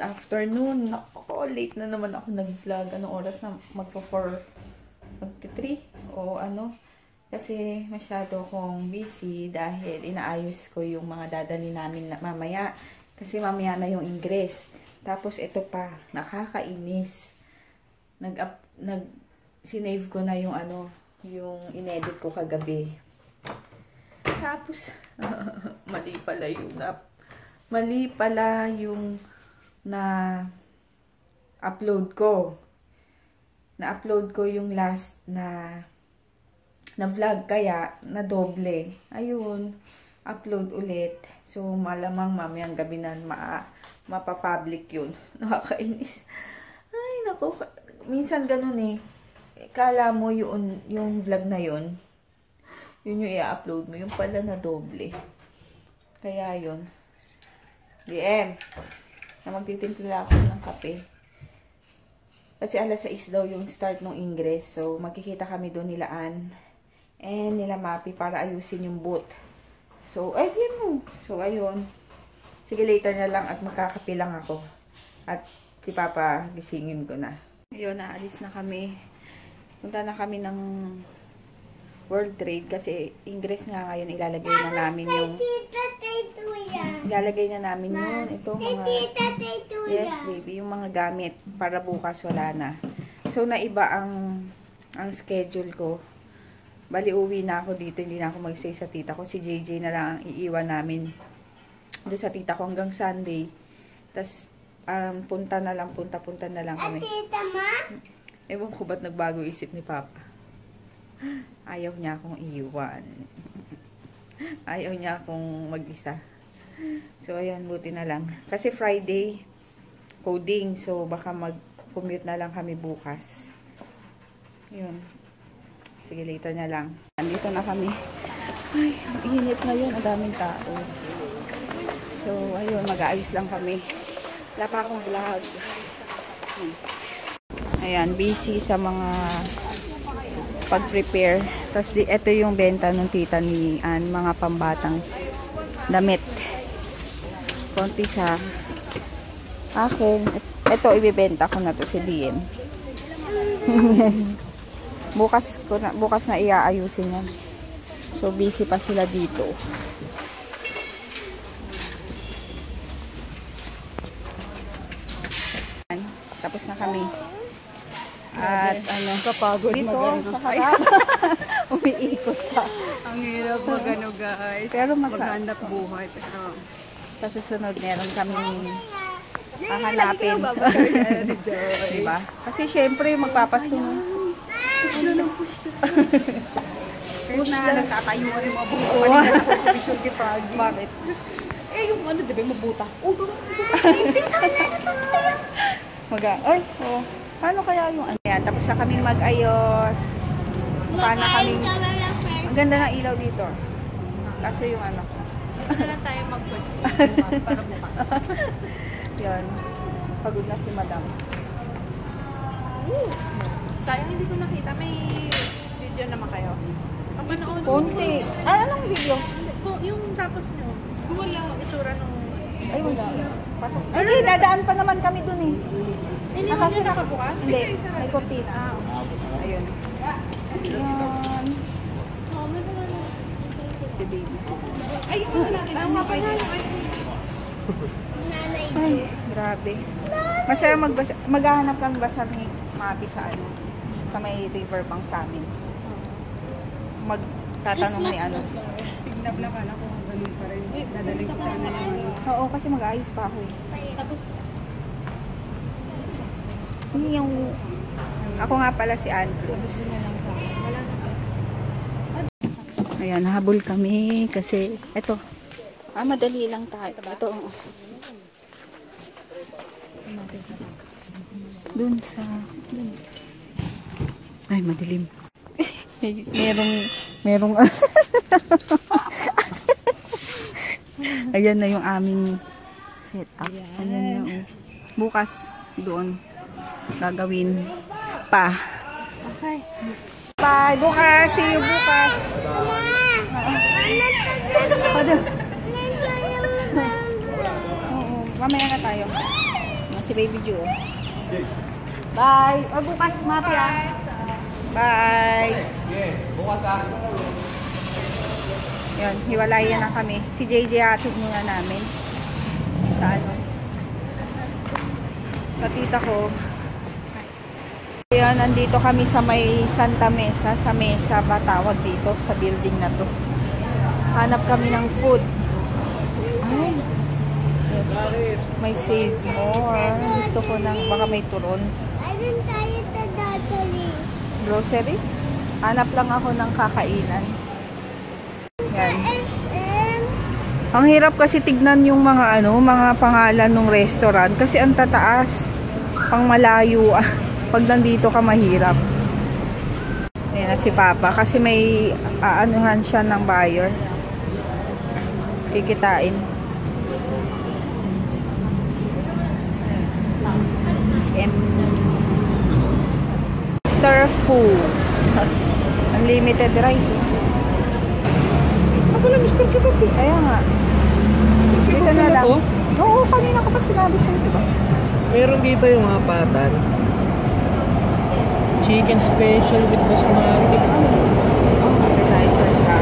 afternoon. Nako, late na naman ako nag-vlog. Anong oras na? Magpa-4, magti-3 o ano. Kasi masyado akong busy dahil inaayos ko yung mga dadali namin mamaya. Kasi mamaya na yung ingress. Tapos ito pa, nakakainis. Sinave ko na yung ano, yung inedit ko kagabi. Tapos, mali pala yung na-upload ko. Na-upload ko yung last na vlog, kaya na doble. Ayun, upload ulit. So, malamang mamayang gabi na mapapublic yun. Nakakainis. Ay, naku. Minsan ganun eh. Kala mo yung vlog na yun yung i-upload mo. Yung pala na doble. Kaya yun. DM. Na magtitimpla ako ng kape. Kasi alas 6 daw yung start ng ingress. So, magkikita kami doon nila Ann and nila Mapi para ayusin yung booth. So, ayun mo. So, ayun. Sige, later na lang at magkakape lang ako. At si Papa, gisingin ko na. Ayun, naalis na kami. Punta na kami ng World Trade kasi ingress nga ngayon ilalagay na namin yung ito mga yes baby, yung mga gamit para bukas wala na. So naiba ang schedule ko. Bali uwi na ako dito, hindi na ako mag-stay sa tita ko. Si JJ na lang ang iiwan namin doon sa tita ko hanggang Sunday. Tas punta na lang kami. Tita ma? Ewan ko ba't nagbago isip ni Papa. Ayaw niya akong iiwan. Ayaw niya akong mag-isa. So, ayun, buti na lang. Kasi Friday, coding. So, baka mag-commute na lang kami bukas. Yun. Sige, later na lang. Andito na kami. Ay, ang init na yun. Ang daming tao. So, ayun, mag-aayos lang kami. Wala pa akong vlog. Ayan, busy sa mga pag-prepare. Tapos ito yung benta ng tita ni Ann, mga pambatang damit. Konti sa akin. Ito ibibenta ko na to si Dien. bukas na iaayusin yan. So busy pa sila dito. Tapos na kami. At ano, kapagod dito sa harap. Umiikot pa. Ang hirap magano guys. Pero maghanap buhay. Pero sa susunod meron kaming hahanapin. Diba? Kasi syempre magpapasko na. push na nagtatayo rin mga buhay. Kanina ako sa Visual Gipag. Bakit? Eh yung ano diba mabuta. Oh, ay, oh. Paano kaya yung ano yan? Tapos na kaming mag-ayos. Paano kaming... Ang ganda ng ilaw dito. Kaso yung ano. Hindi lang tayo mag-push para bukas. Yun. Pagod na si Madam. Sayang hindi ko nakita. May video naman kayo. Ang panood. Konti. Anong video? Yung tapos nyo. Wala itsura nung... Ay, wala. Pasok. Ay, dadaan pa naman kami dun eh. Hindi mo nyo nakabukas? Hindi. May kortina. Ayun. Yan. Si baby. Ay, ito natin. Ang mga pwede na kayo. Ay, grabe. Masaya maghahanap lang basar ni Mapi sa ano. Sa may river pang sa amin. Magtatanong ni ano. Tignablak ako kung ganun pa rin. Dadaling ko sana yung... Oo, kasi mag-aayos pa ako eh. Tapos... Yung... Ako nga pala si Ann Cruz. Ayan, habol kami kasi eto. Madali lang tayo. Ito. Dun sa... Ay, madilim. merong ayan na yung aming setup. Ayan na. Bukas doon gagawin pa. Okay. Bye. Bukas. See you bukas. Oo. Mamaya na tayo. si Baby Ju. Bye! O, bukas, mafia. Bye! Yeah, bukas Yun, hiwalayan na kami. Si JJ atid muna namin. Sa ano? Sa tita ko. Ayan, nandito kami sa may Santa Mesa. Sa Mesa ba tawag dito? Sa building na to. Hanap kami ng food. Ay! Yes. May save more. Gusto ko ng baka may turon. Ayun tayo sa grocery. Grocery? Hanap lang ako ng kakainan. Yan. Ang hirap kasi tignan yung mga ano, mga pangalan ng restaurant kasi ang tataas, pang malayo. Pag nandito ka mahirap. Ayan na si Papa kasi may aanuhan siya ng buyer. Kikitain. Mr. Fu. Unlimited rice. Ako lang, Mr. Kebab. Ayan nga. Dito na lang. Oo, kanina ko pa sinabi sa'yo, diba? Meron dito yung hapatan. Chicken special with basmati. Appetizer ka.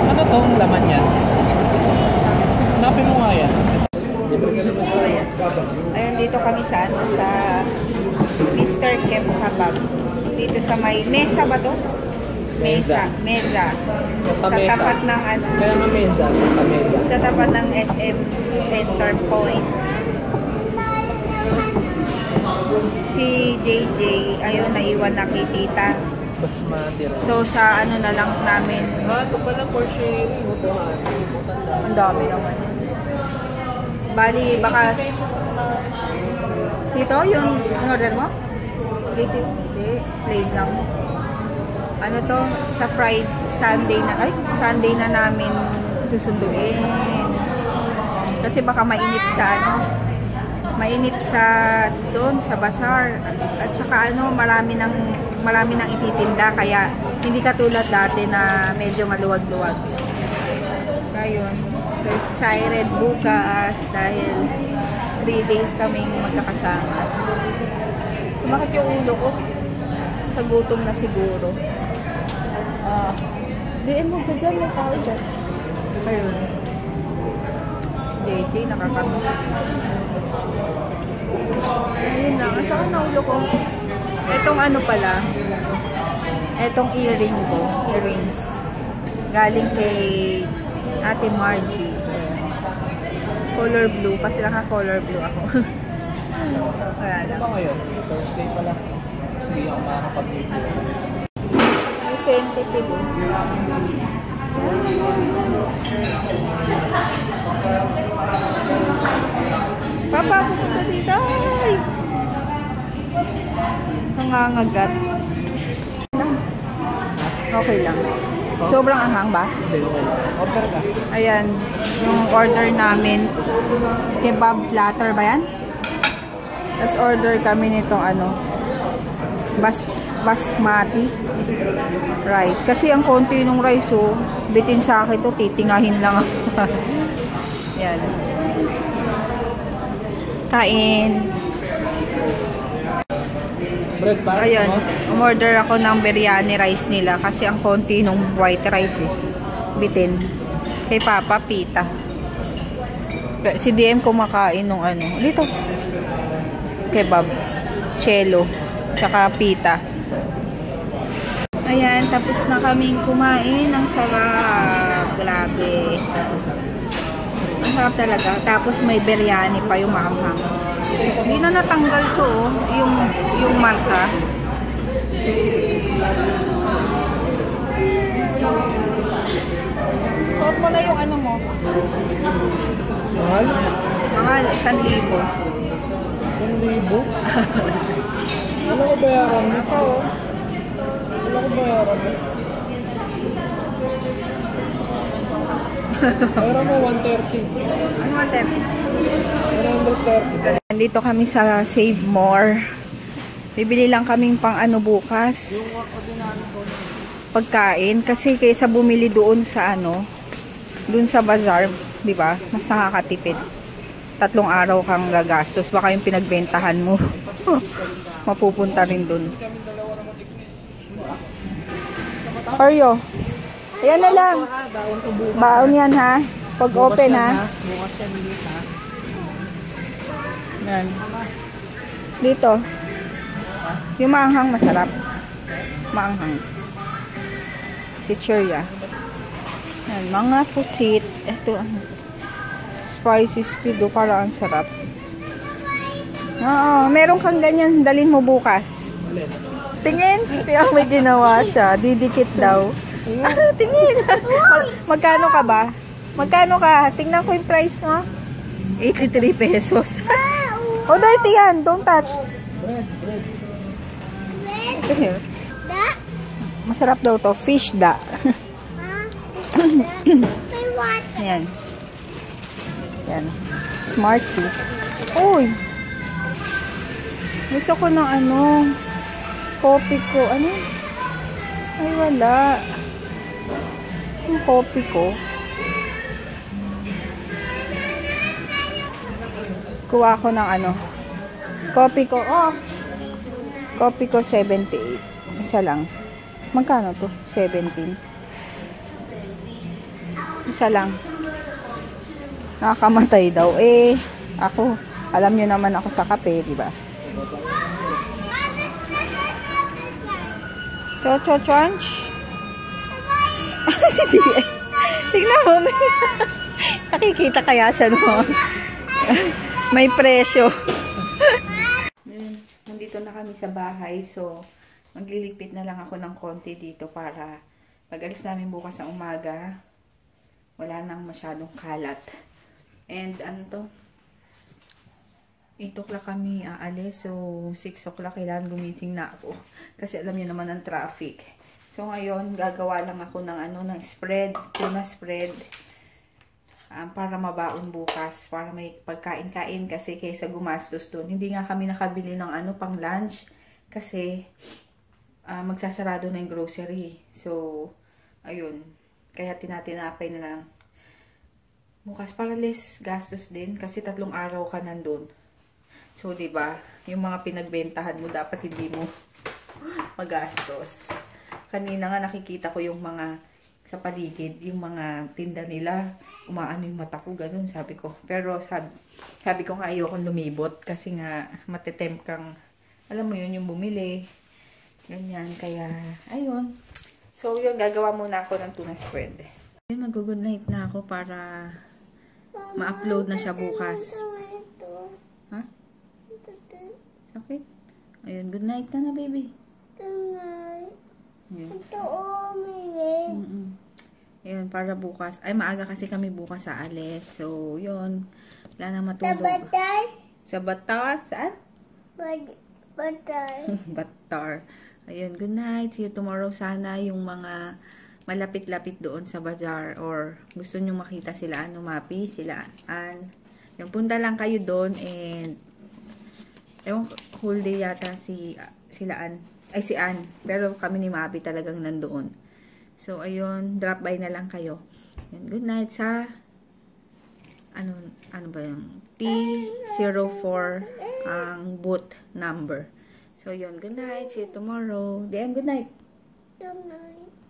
Ano to? Laman yan? Hanapin mo nga yan. Ayun, dito kami sa ano, sa Mr. Kebab. Dito sa may mesa ba to? Mesa. Sa tapat ng ano? Kaya nga mesa. Sa mesa. Sa tapat ng SM Center Point. Si JJ, ayun, naiwan na kay tita. Basmati rice. So, sa ano na lang namin. Ito pala for sharing. Ang dami naman. Bali, baka... Dito, yung order mo? Dito, hindi. Plain lang. Ano to? Sa Sunday na namin susunduin. Kasi baka mainip sa ano. Mainip sa doon sa bazaar at saka ano marami nang ititinda kaya hindi katulad dati na medyo maluwag-luwag. Ayun. So excited bukas dahil 3 days kaming magkakasama. Sumakit yung ulo ko. Sa gutom na siguro. DM mo ka dyan, may tao dyan. Ayun. JJ, nakakamiss. Ayun lang. At saka naulo ko. Etong ano pala. Etong earrings. Galing kay Ate Margie. Color blue. Kasi naka-color blue ako. Wala lang. Ano ba ngayon? Thursday pala. Kasi hindi ako makakapag-video. May centipede. Papa, pupunta dito. Ay! Nangangagat. Okay lang. Sobrang anghang ba? Hindi, okay. Order ka. Ayan. Yung order namin. Kebab platter ba yan? Tapos order kami nitong ano. Basmati rice. Kasi ang konti nung rice, oh. Bitin sa akin to. Titingahin lang ako. Yan. Kain. Bread pa? Ayun, umorder ako ng biryani rice nila kasi ang konti nung white rice eh. Bitin. Kay Papa, pita. Si DM kumakain nung ano. Dito. Kebab. Cello. Tsaka pita. Ayan, tapos na kaming kumain. Ang sarap. Grabe. Ang sarap talaga. Tapos may biryani pa yung maanghang. Hindi na natanggal to, yung marka. Suot mo na yung ano mo. Mahal? Mahal, 1,000. 1,000? Ano ko bayaran mo? Oo. Ano ko bayaran mo? Bayaran mo 130. Ano ba, Tep? 130. Nandito kami sa Save More. Bibili lang kaming pang ano bukas. Pagkain. Kasi kaysa bumili doon sa ano, doon sa bazaar, di ba? Mas nakakatipid. 3 araw kang gagastos. Baka yung pinagbentahan mo. Mapupunta rin dun. Oreo. Ayan na lang. Baon yan ha. Pag open ha. Bukas yan ulit ha. Yan. Dito. Yung maanghang masarap. Maanghang. Chichirya. Yan. Mga pusit. Ito. Spicy squid. Para ang sarap. Oo. Meron kang ganyan. Dalhin mo bukas. Tingin. May ginawa siya. Didikit daw. Tingin. Magkano ka ba? Magkano ka? Tingnan ko yung price mo. 83 pesos. Oh, dirty yan. Don't touch. Ito here. Da? Masarap daw to. Fish da. May water. Ayan. Yan. Smart sea. Uy. Gusto ko ng ano. Coffee ko. Ano? Ay, wala. Yung coffee ko. Kuha ko ng ano. Coffee ko. Oh. Coffee ko 78. Isa lang. Magkano to? 17. Isa lang. Nakakamatay daw. Eh, ako, alam nyo naman ako sa kape, di ba? Cho-cho-chonch. Tignan mo. Nakikita kaya siya no? May presyo. Nandito na kami sa bahay. So, magliligpit na lang ako ng konti dito para pag-alis namin bukas ng umaga, wala nang masyadong kalat. And ano to? 8 o'clock kami aalis. So, 6 o'clock kailangan gumising na ako. Kasi alam niyo naman ang traffic. So, ngayon, gagawa lang ako ng ano, ng spread. Tuna spread. Para mabaon bukas. Para may pagkain-kain. Kasi kaysa gumastos doon. Hindi nga kami nakabili ng ano, pang lunch. Kasi, magsasarado na yung grocery. So, ayun. Kaya tinatinapay na lang. Bukas para less gastos din. Kasi 3 araw ka nandun. So, diba, yung mga pinagbentahan mo, dapat hindi mo magastos. Kanina nga nakikita ko yung mga sa paligid, yung mga tinda nila, umaano yung mata ko, ganun, sabi ko. Pero sabi ko nga ayokong lumibot kasi nga matetempt kang, alam mo yun, yung bumili. Ganyan, kaya, ayun. So, yun, gagawa muna ako ng tuna spread. Mag-good night na ako para ma-upload na siya bukas. Ha? Okay. Ayun, good night ka na, baby. Good night. Ayun. Ito, may Ayun, para bukas. Ay, maaga kasi kami bukas sa alis. So, yun. Wala na Sa matulog. batar? Sa Batar? Saan? Batar. Batar. Ayun, good night. See you tomorrow. Sana yung mga malapit-lapit doon sa bazaar or gusto nyo makita sila Ann, Mapi, sila Ann. Yung punta lang kayo doon and ewan, whole day yata sila Ann. Ay, si Ann. Pero kami ni Mapi talagang nandoon. So, ayun. Drop by na lang kayo. Ayun, good night sa ano ba yung T04 ang booth number. So, yun. Good night. See you tomorrow. DM, good night. Good night.